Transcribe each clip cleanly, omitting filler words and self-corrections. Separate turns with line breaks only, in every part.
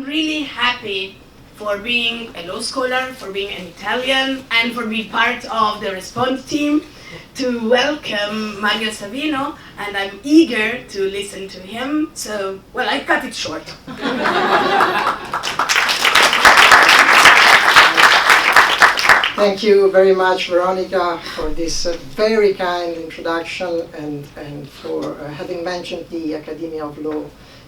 I'm really happy for being a law scholar, for being an Italian, and for being part of the response team to welcome Mario Savino, and I'm eager to listen to him. So, well, I cut it short.
Thank you very much, Veronica, for this very kind introduction and for having mentioned the Academia of Law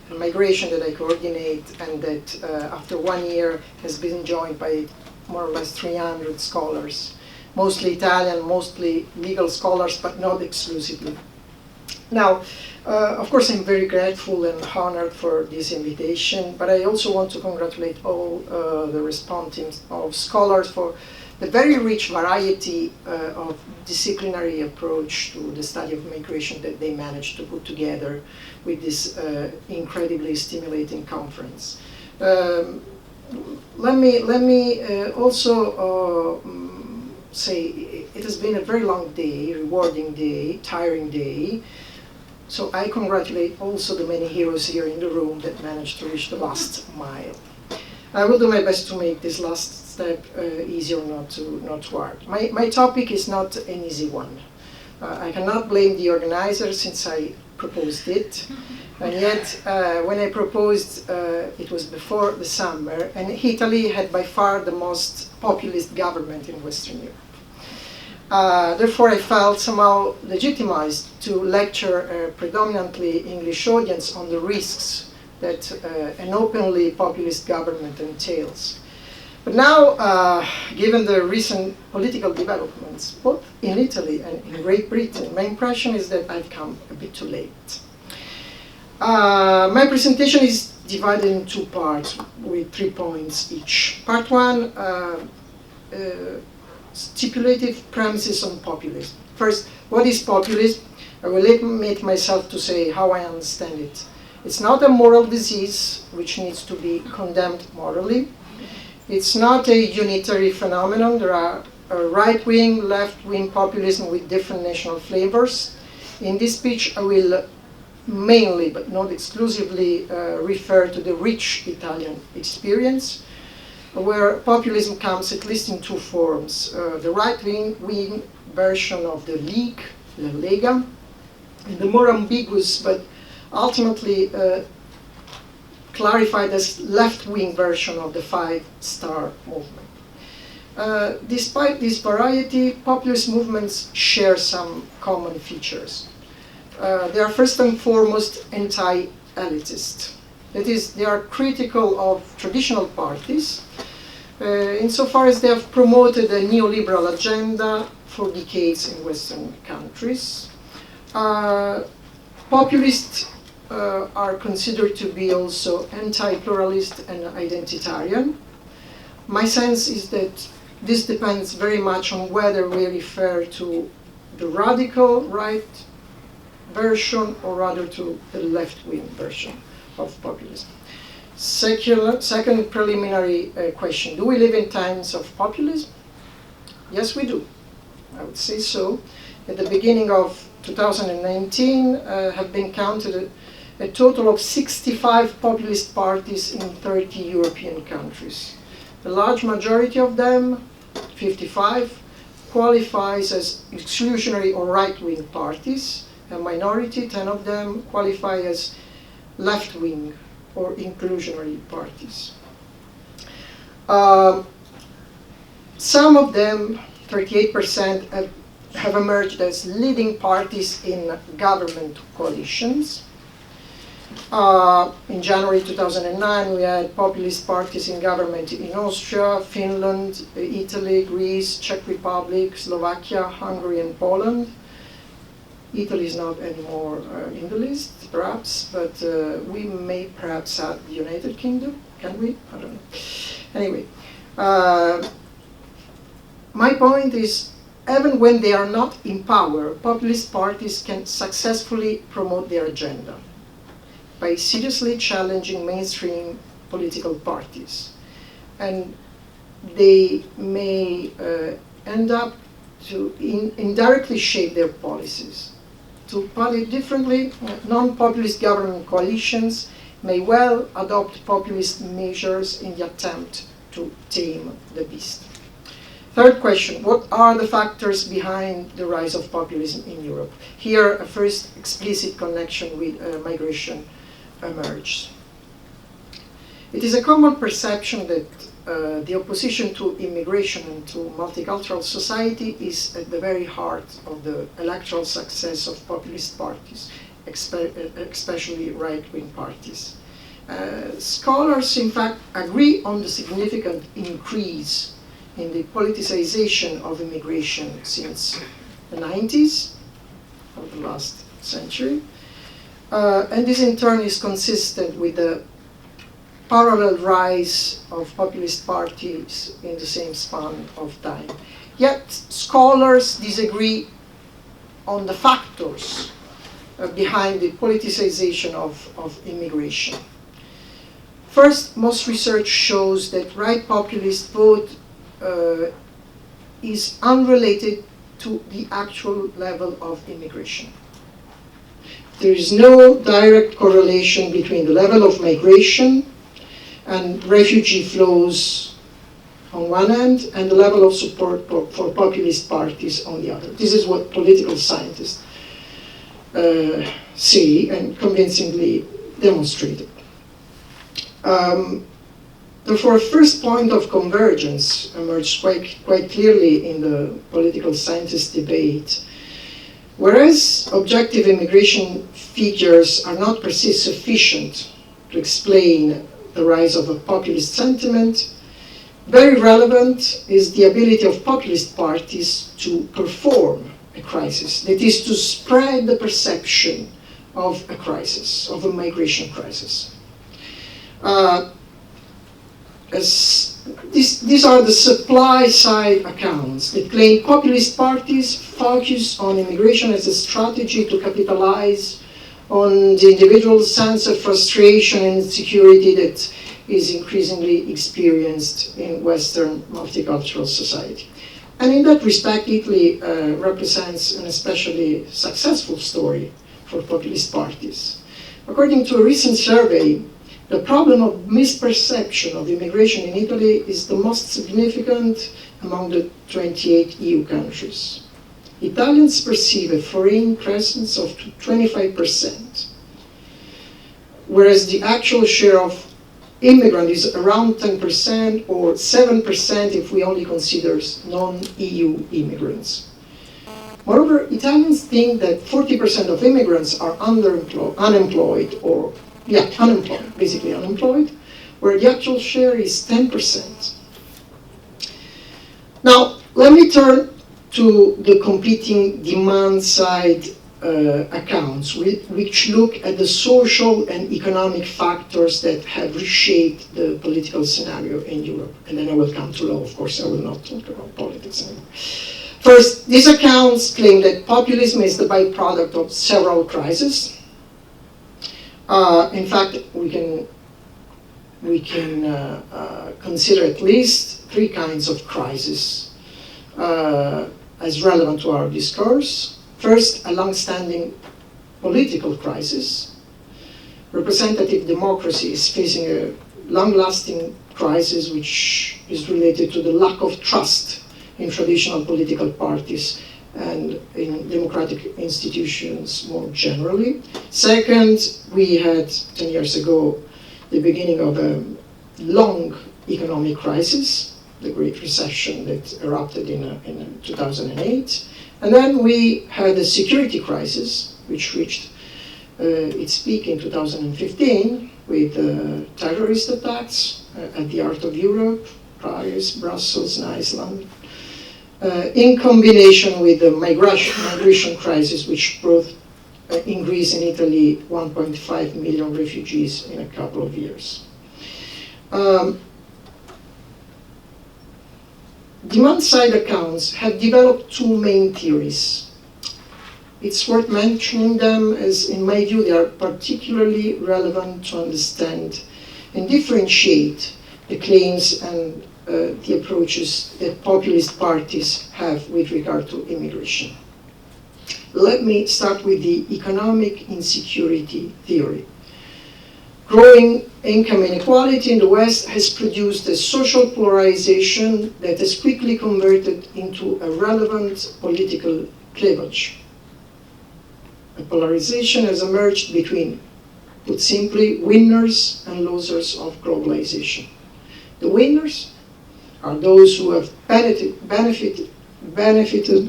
and Migration that I coordinate, and that after 1 year has been joined by more or less 300 scholars, mostly Italian, mostly legal scholars, but not exclusively. Now, of course, I'm very grateful and honored for this invitation, but I also want to congratulate all the response teams of scholars for the very rich variety of disciplinary approach to the study of migration that they managed to put together with this incredibly stimulating conference. Let me also say it has been a very long day, rewarding day, tiring day. So I congratulate also the many heroes here in the room that managed to reach the last mile. I will do my best to make this last step easy or not too hard. My topic is not an easy one. I cannot blame the organizers since I proposed it. And yet, when I proposed, it was before the summer, and Italy had by far the most populist government in Western Europe. Therefore, I felt somehow legitimized to lecture a predominantly English audience on the risks that an openly populist government entails. But now, given the recent political developments, both in Italy and in Great Britain, my impression is that I've come a bit too late. My presentation is divided in 2 parts with 3 points each. Part 1, stipulative premises on populism. First, what is populism? I will limit myself to say how I understand it. It's not a moral disease which needs to be condemned morally. It's not a unitary phenomenon. There are right-wing, left-wing populism with different national flavors. In this speech, I will mainly, but not exclusively, refer to the rich Italian experience, where populism comes at least in 2 forms. The right-wing version of the League, La Lega, and the more ambiguous, but ultimately clarified as left-wing version of the Five Star Movement. Despite this variety, populist movements share some common features. They are first and foremost anti-elitist. That is, they are critical of traditional parties, insofar as they have promoted a neoliberal agenda for decades in Western countries. Populists are considered to be also anti-pluralist and identitarian. My sense is that this depends very much on whether we refer to the radical right version or rather to the left-wing version of populism. Second preliminary question, do we live in times of populism? Yes, we do. I would say so. At the beginning of 2019 have been counted a total of 65 populist parties in 30 European countries. The large majority of them, 55, qualifies as exclusionary or right-wing parties. A minority, 10 of them, qualify as left-wing or inclusionary parties. Some of them, 38%, have emerged as leading parties in government coalitions. In January 2009, we had populist parties in government in Austria, Finland, Italy, Greece, Czech Republic, Slovakia, Hungary, and Poland. Italy is not anymore in the list, perhaps, but we may perhaps add the United Kingdom. Can we? I don't know. Anyway, my point is, even when they are not in power, populist parties can successfully promote their agenda by seriously challenging mainstream political parties. And they may end up to indirectly shape their policies. To put it differently, non-populist government coalitions may well adopt populist measures in the attempt to tame the beast. Third question, what are the factors behind the rise of populism in Europe? Here, a first explicit connection with migration emerged. It is a common perception that the opposition to immigration and to multicultural society is at the very heart of the electoral success of populist parties, especially right-wing parties. Scholars, in fact, agree on the significant increase in the politicization of immigration since the 90s of the last century. And this in turn is consistent with the parallel rise of populist parties in the same span of time. Yet scholars disagree on the factors behind the politicization of immigration. First, most research shows that right populist vote is unrelated to the actual level of immigration. There is no direct correlation between the level of migration and refugee flows on one hand and the level of support for populist parties on the other. This is what political scientists say and convincingly demonstrated. Therefore, a first point of convergence emerged quite clearly in the political scientist debate. Whereas objective immigration figures are not per se sufficient to explain the rise of a populist sentiment, very relevant is the ability of populist parties to perform a crisis, that is, to spread the perception of a crisis, of a migration crisis. These are the supply side accounts that claim populist parties focus on immigration as a strategy to capitalize on the individual's sense of frustration and insecurity that is increasingly experienced in Western multicultural society. And in that respect, Italy represents an especially successful story for populist parties. According to a recent survey, the problem of misperception of immigration in Italy is the most significant among the 28 EU countries. Italians perceive a foreign presence of 25%, whereas the actual share of immigrant is around 10% or 7% if we only consider non-EU immigrants. Moreover, Italians think that 40% of immigrants are unemployed, basically unemployed, where the actual share is 10%. Now, let me turn to the competing demand side accounts, which look at the social and economic factors that have reshaped the political scenario in Europe. And then I will come to law, of course, I will not talk about politics anymore. First, these accounts claim that populism is the byproduct of several crises. In fact, we can consider at least three kinds of crises as relevant to our discourse. First, a long-standing political crisis. Representative democracy is facing a long-lasting crisis which is related to the lack of trust in traditional political parties and in democratic institutions more generally. Second, we had 10 years ago the beginning of a long economic crisis, the Great Recession that erupted in 2008. And then we had a security crisis, which reached its peak in 2015 with terrorist attacks at the heart of Europe, Paris, Brussels, and Iceland, in combination with the migration crisis, which brought in Greece and Italy 1.5 million refugees in a couple of years. Demand-side accounts have developed two main theories. It's worth mentioning them as, in my view, they are particularly relevant to understand and differentiate the claims and the approaches that populist parties have with regard to immigration. Let me start with the economic insecurity theory. Growing income inequality in the West has produced a social polarization that has quickly converted into a relevant political cleavage. A polarization has emerged between, put simply, winners and losers of globalization. The winners are those who have benefited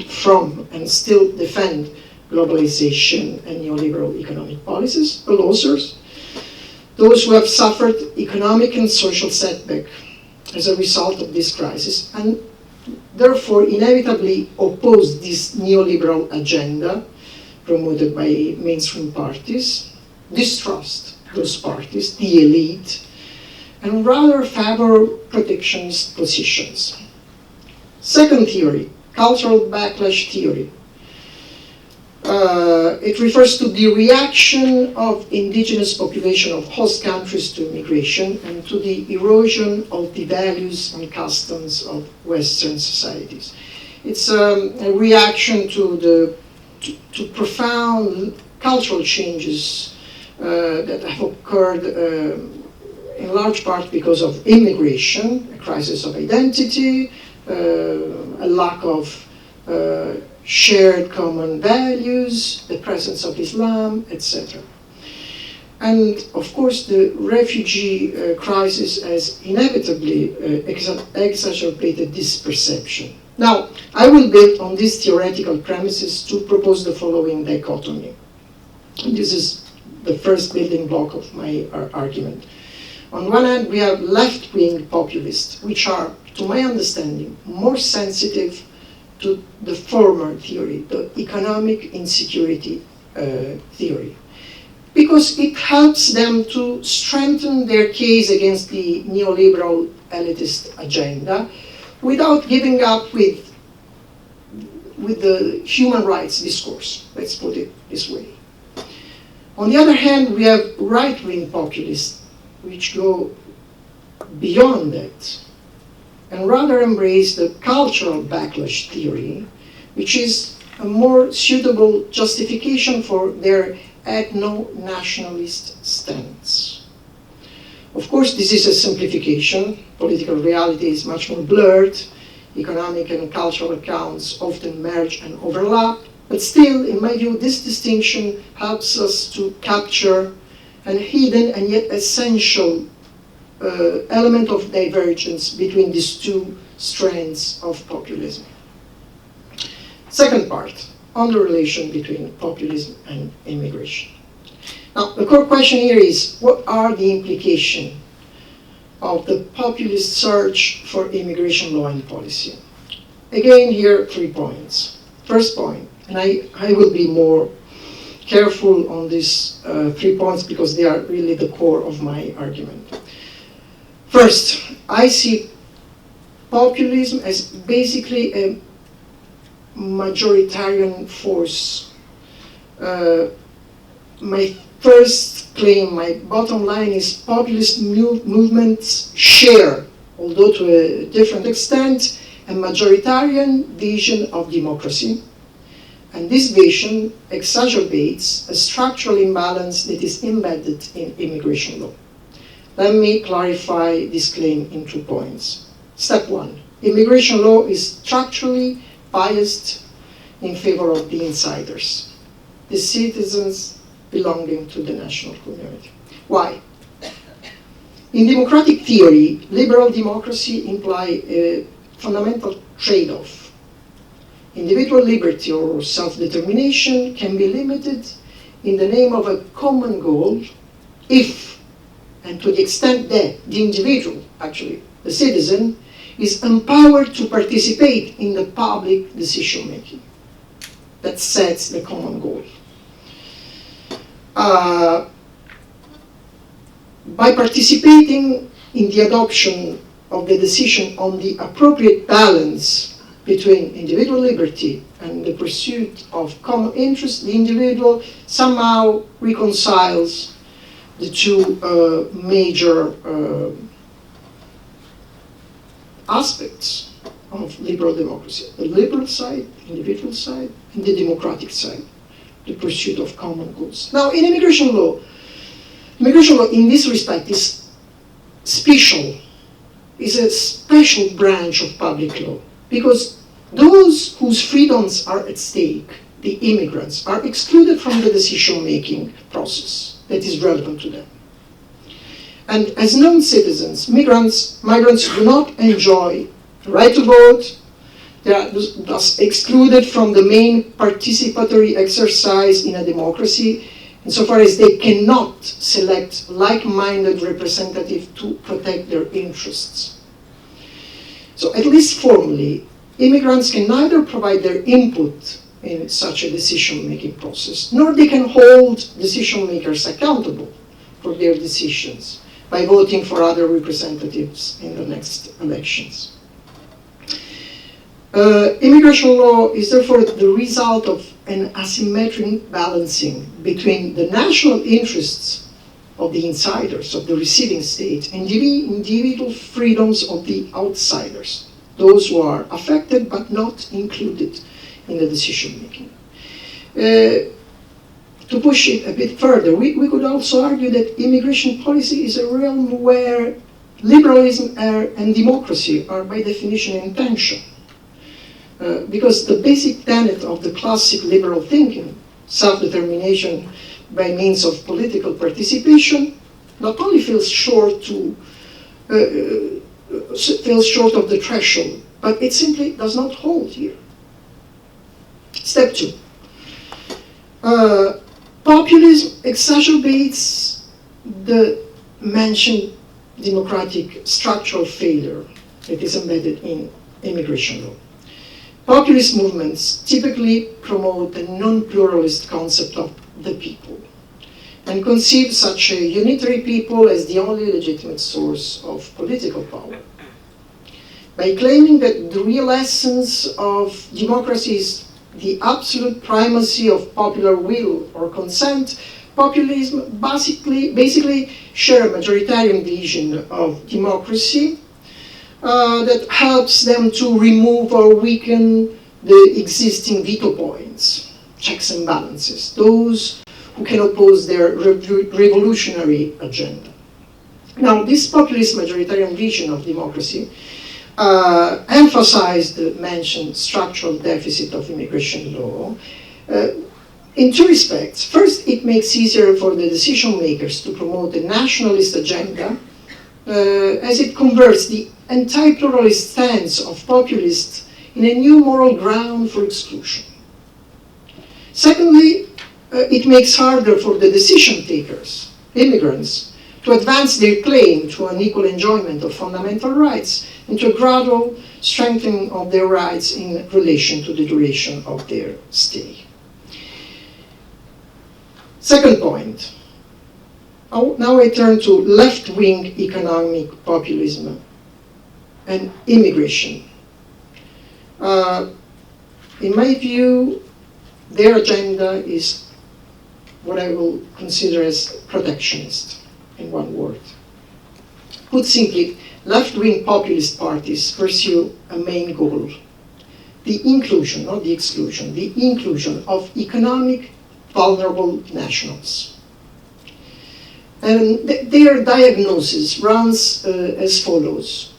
from and still defend globalization and neoliberal economic policies. The losers, those who have suffered economic and social setback as a result of this crisis and therefore inevitably oppose this neoliberal agenda promoted by mainstream parties, distrust those parties, the elite, and rather favor protectionist positions. Second theory, cultural backlash theory. It refers to the reaction of indigenous population of host countries to immigration and to the erosion of the values and customs of Western societies. It's a reaction to profound cultural changes that have occurred in large part because of immigration, a crisis of identity, a lack of shared common values, the presence of Islam, etc. And of course, the refugee crisis has inevitably exacerbated this perception. Now, I will build on these theoretical premises to propose the following dichotomy. And this is the first building block of my argument. On one hand, we have left-wing populists, which are, to my understanding, more sensitive to the former theory, the economic insecurity theory, because it helps them to strengthen their case against the neoliberal elitist agenda without giving up with the human rights discourse, let's put it this way. On the other hand, we have right-wing populists, which go beyond that and rather embrace the cultural backlash theory, which is a more suitable justification for their ethno-nationalist stance. Of course, this is a simplification. Political reality is much more blurred. Economic and cultural accounts often merge and overlap. But still, in my view, this distinction helps us to capture a hidden and yet essential element of divergence between these two strands of populism. Second part, on the relation between populism and immigration. Now, the core question here is, what are the implications of the populist search for immigration law and policy? Again, here, 3 points. First point, and I will be more careful on these 3 points because they are really the core of my argument. First, I see populism as basically a majoritarian force. My first claim, my bottom line is populist movements share, although to a different extent, a majoritarian vision of democracy. And this vision exacerbates a structural imbalance that is embedded in immigration law. Let me clarify this claim in 2 points. Step 1, immigration law is structurally biased in favor of the insiders, the citizens belonging to the national community. Why? In democratic theory, liberal democracy implies a fundamental trade-off. Individual liberty or self-determination can be limited in the name of a common goal if, and to the extent that the individual, actually the citizen, is empowered to participate in the public decision-making that sets the common goal. By participating in the adoption of the decision on the appropriate balance between individual liberty and the pursuit of common interest, the individual somehow reconciles the two major aspects of liberal democracy: the liberal side, individual side, and the democratic side, the pursuit of common goals. Now, in immigration law, Immigration law in this respect is special, is a special branch of public law, because those whose freedoms are at stake, the immigrants, are excluded from the decision-making process that is relevant to them. And as non-citizens, migrants do not enjoy the right to vote. They are thus excluded from the main participatory exercise in a democracy, insofar as they cannot select like-minded representatives to protect their interests. So at least formally, immigrants can neither provide their input in such a decision-making process, nor they can hold decision-makers accountable for their decisions by voting for other representatives in the next elections. Immigration law is therefore the result of an asymmetric balancing between the national interests of the insiders, of the receiving state, and the individual freedoms of the outsiders, those who are affected but not included in the decision-making. To push it a bit further, we could also argue that immigration policy is a realm where liberalism and democracy are by definition in tension. Because the basic tenet of the classic liberal thinking, self-determination by means of political participation, not only falls short of the threshold, but it simply does not hold here. Step 2. Populism exacerbates the mentioned democratic structural failure that is embedded in immigration law. Populist movements typically promote a non-pluralist concept of the people and conceive such a unitary people as the only legitimate source of political power. By claiming that the real essence of democracy is the absolute primacy of popular will or consent, populism basically share a majoritarian vision of democracy that helps them to remove or weaken the existing veto points, checks and balances, those who can oppose their revolutionary agenda. Now, this populist majoritarian vision of democracy emphasized the mentioned structural deficit of immigration law in two respects. First, it makes easier for the decision makers to promote a nationalist agenda as it converts the anti-pluralist stance of populists in a new moral ground for exclusion. Secondly, it makes harder for the decision takers, immigrants, to advance their claim to an equal enjoyment of fundamental rights and to a gradual strengthening of their rights in relation to the duration of their stay. Second point. Now I turn to left-wing economic populism and immigration. In my view, their agenda is what I will consider as protectionist, in one word. Put simply, left-wing populist parties pursue a main goal: the inclusion, not the exclusion, the inclusion of economic vulnerable nationals. And their diagnosis runs as follows.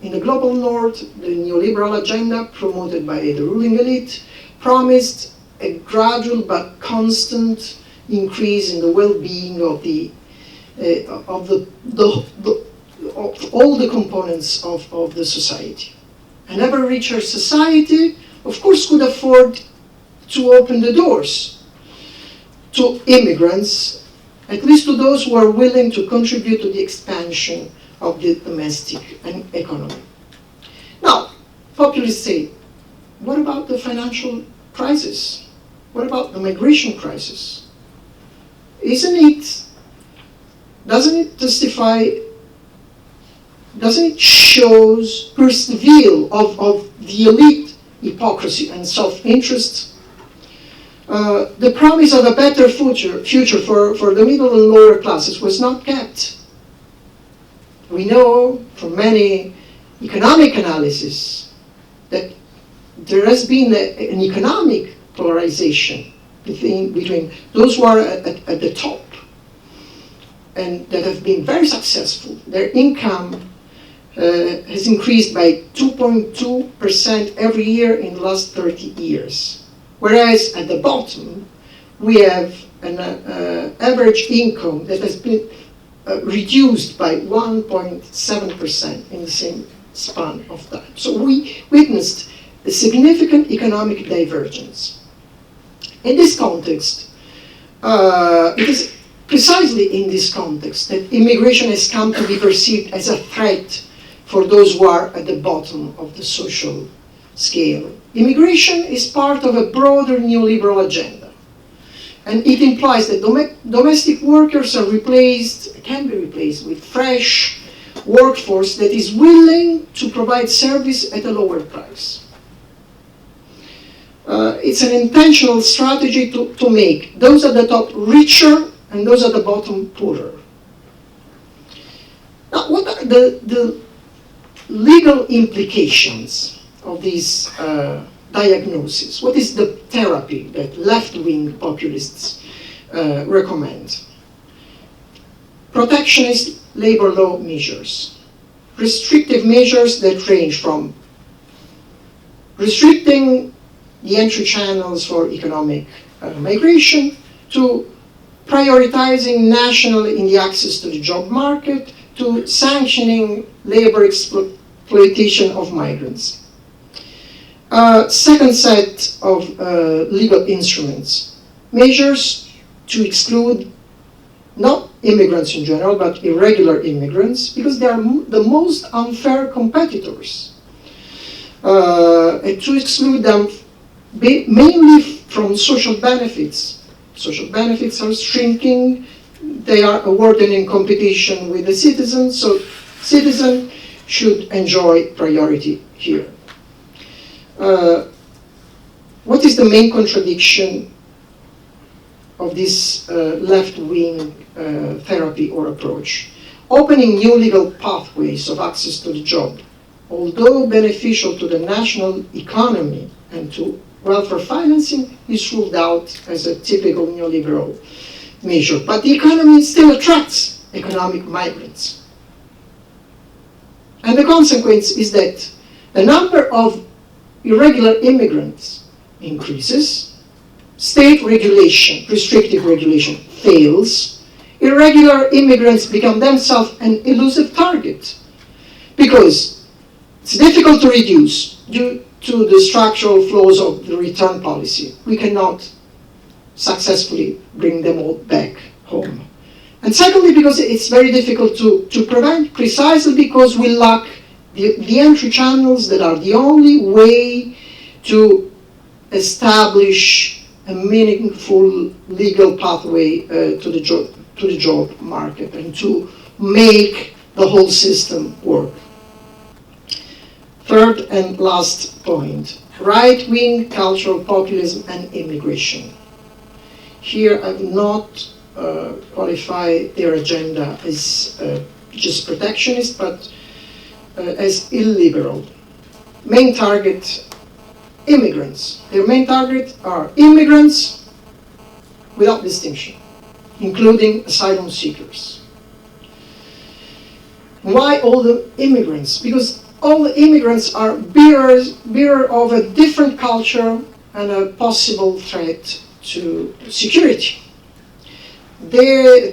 In the global north, the neoliberal agenda promoted by the ruling elite promised a gradual but constant increase in the well-being of all the components of the society. An ever richer society, of course, could afford to open the doors to immigrants, at least to those who are willing to contribute to the expansion of the domestic economy. Now, populists say, what about the financial crisis? What about the migration crisis? Doesn't it pierce the veil of the elite hypocrisy and self-interest? The promise of a better future for the middle and lower classes was not kept. We know from many economic analysis that there has been an economic polarization between those who are at the top and that have been very successful, their income has increased by 2.2% every year in the last 30 years. Whereas at the bottom, we have an average income that has been reduced by 1.7% in the same span of time. So we witnessed a significant economic divergence. In this context, it is precisely in this context that immigration has come to be perceived as a threat for those who are at the bottom of the social scale. Immigration is part of a broader neoliberal agenda, and it implies that domestic workers are can be replaced with fresh workforce that is willing to provide service at a lower price. It's an intentional strategy to make those at the top richer and those at the bottom poorer. Now, what are the legal implications of this diagnosis? What is the therapy that left-wing populists recommend? Protectionist labor law measures, restrictive measures that range from restricting the entry channels for economic migration to prioritizing nationally in the access to the job market to sanctioning labor exploitation of migrants. Second set of legal instruments, measures to exclude not immigrants in general, but irregular immigrants, because they are the most unfair competitors. And to exclude them mainly from social benefits. Social benefits are shrinking, they are awarded in competition with the citizens, so citizens should enjoy priority here. What is the main contradiction of this left-wing therapy or approach? Opening new legal pathways of access to the job, although beneficial to the national economy and to welfare financing, is ruled out as a typical neoliberal measure. But the economy still attracts economic migrants. And the consequence is that the number of irregular immigrants increases, state regulation, restrictive regulation, fails, irregular immigrants become themselves an elusive target because it's difficult to reduce due to the structural flaws of the return policy. We cannot successfully bring them all back home. And secondly, because it's very difficult to prevent, precisely because we lack the entry channels that are the only way to establish a meaningful legal pathway to the job market and to make the whole system work. Third and last point, right-wing cultural populism and immigration. Here I will not qualify their agenda as just protectionist, but as illiberal. Main target, immigrants. Their main target are immigrants without distinction, including asylum seekers. Why all the immigrants? Because all the immigrants are bearer of a different culture and a possible threat to security. The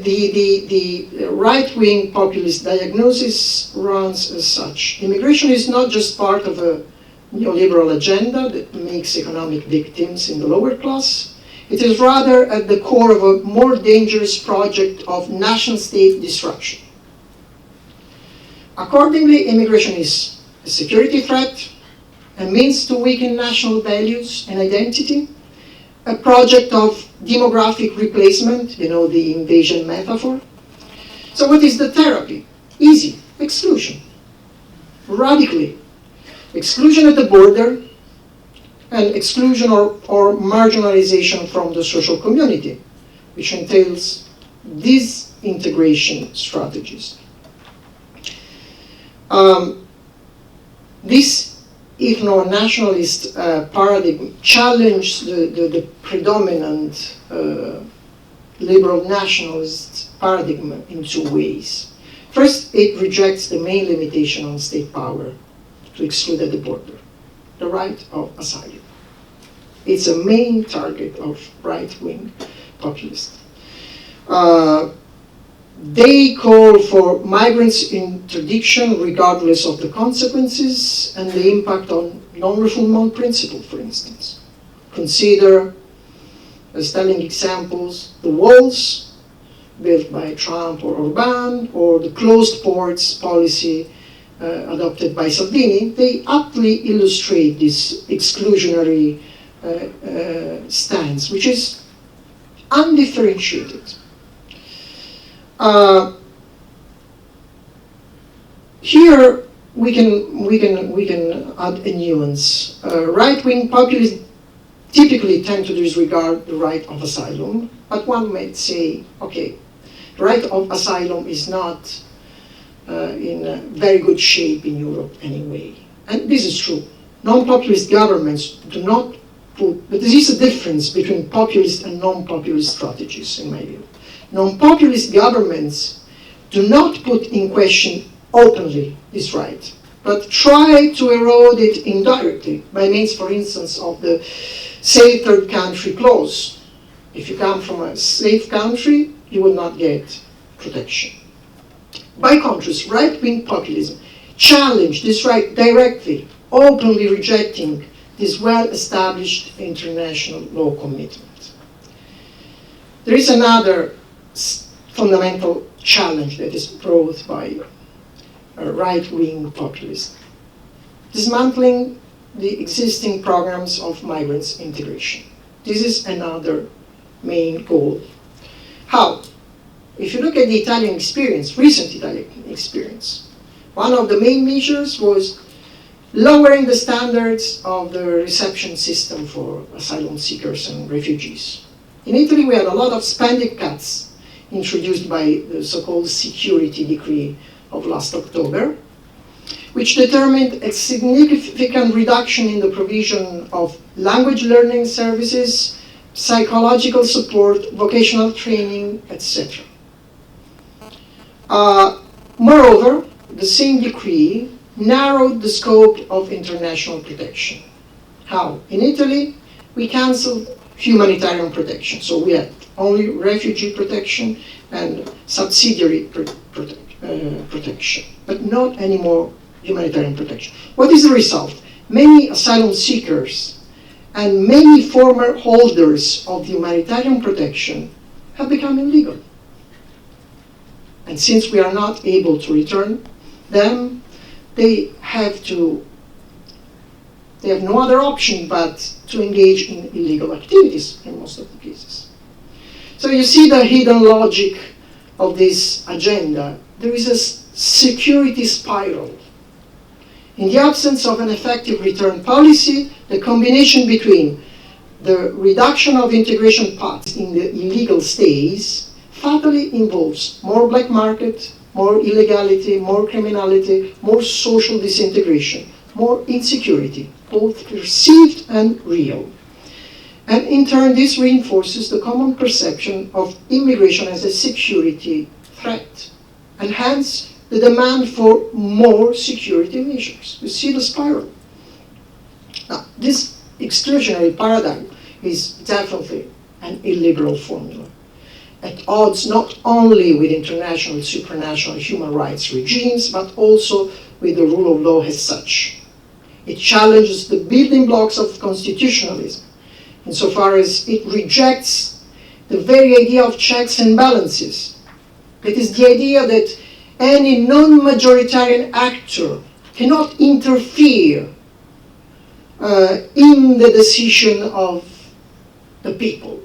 right-wing populist diagnosis runs as such. Immigration is not just part of a neoliberal agenda that makes economic victims in the lower class. It is rather at the core of a more dangerous project of nation-state disruption. Accordingly, immigration is a security threat, a means to weaken national values and identity, a project of demographic replacement, you know, the invasion metaphor. So what is the therapy? Easy, exclusion. Radically. Exclusion at the border and exclusion or marginalization from the social community, which entails disintegration strategies. This ethno-nationalist paradigm challenged the predominant liberal nationalist paradigm in two ways. First, it rejects the main limitation on state power to exclude at the border, the right of asylum. It's a main target of right-wing populists. They call for migrants' interdiction regardless of the consequences and the impact on non-refoulement principle, for instance. Consider, as telling examples, the walls built by Trump or Orban, or the closed ports policy adopted by Salvini. They aptly illustrate this exclusionary stance, which is undifferentiated. Here we can add a nuance. Right-wing populists typically tend to disregard the right of asylum, but one might say, okay, the right of asylum is not in very good shape in Europe anyway. And this is true. Non-populist governments do not put, but there is a difference between populist and non-populist strategies, in my view. Non-populist governments do not put in question openly this right, but try to erode it indirectly by means, for instance, of the safe third country clause. If you come from a safe country, you will not get protection. By contrast, right-wing populism challenged this right directly, openly rejecting this well-established international law commitment. There is another fundamental challenge that is brought by right-wing populism: dismantling the existing programs of migrants' integration. This is another main goal. How? If you look at the Italian experience, recent Italian experience, one of the main measures was lowering the standards of the reception system for asylum seekers and refugees. In Italy, we had a lot of spending cuts introduced by the so-called security decree of last October, which determined a significant reduction in the provision of language learning services, psychological support, vocational training, etc. Moreover, the same decree narrowed the scope of international protection. How? In Italy, we cancelled humanitarian protection, so we had only refugee protection and subsidiary protection, but not anymore humanitarian protection. What is the result? Many asylum seekers and many former holders of humanitarian protection have become illegal. And since we are not able to return them, they have no other option but to engage in illegal activities in most of the cases. So you see the hidden logic of this agenda. There is a security spiral. In the absence of an effective return policy, the combination between the reduction of integration paths in the illegal stays fatally involves more black market, more illegality, more criminality, more social disintegration, more insecurity, both perceived and real. And in turn, this reinforces the common perception of immigration as a security threat, and hence the demand for more security measures. You see the spiral. Now, this exclusionary paradigm is definitely an illiberal formula, at odds not only with international, supranational human rights regimes, but also with the rule of law as such. It challenges the building blocks of constitutionalism, insofar as it rejects the very idea of checks and balances. It is the idea that any non-majoritarian actor cannot interfere in the decision of the people.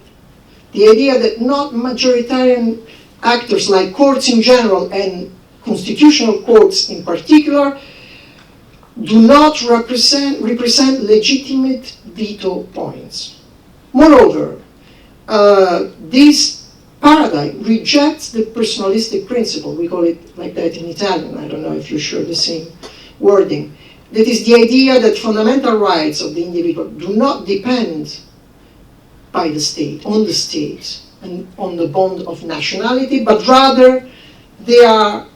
The idea that not majoritarian actors like courts in general and constitutional courts in particular do not represent legitimate veto points. Moreover, this paradigm rejects the personalistic principle. We call it like that in Italian. I don't know if you share the same wording. That is the idea that fundamental rights of the individual do not depend by the state, on the state, on the bond of nationality, but rather they are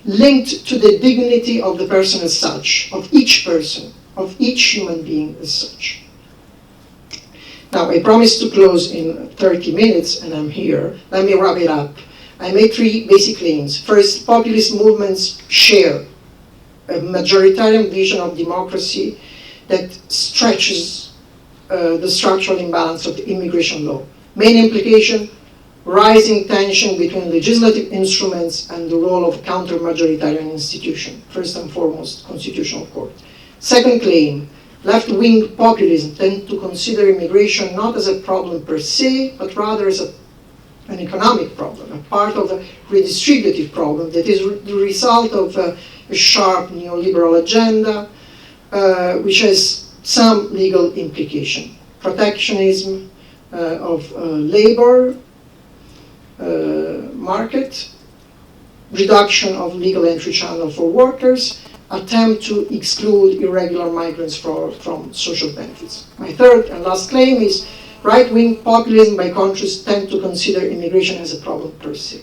linked to the dignity of the person as such, of each person, of each human being as such. Now, I promised to close in 30 minutes, and I'm here. Let me wrap it up. I made three basic claims. First, populist movements share a majoritarian vision of democracy that stretches the structural imbalance of the immigration law. Main implication, rising tension between legislative instruments and the role of counter-majoritarian institution, first and foremost, constitutional court. Second claim, left-wing populism tend to consider immigration not as a problem per se, but rather as an economic problem, a part of a redistributive problem that is the result of a sharp neoliberal agenda, which has some legal implication. Protectionism of labor market, reduction of legal entry channel for workers, attempt to exclude irregular migrants from social benefits. My third and last claim is right-wing populism, by contrast, tend to consider immigration as a problem per se.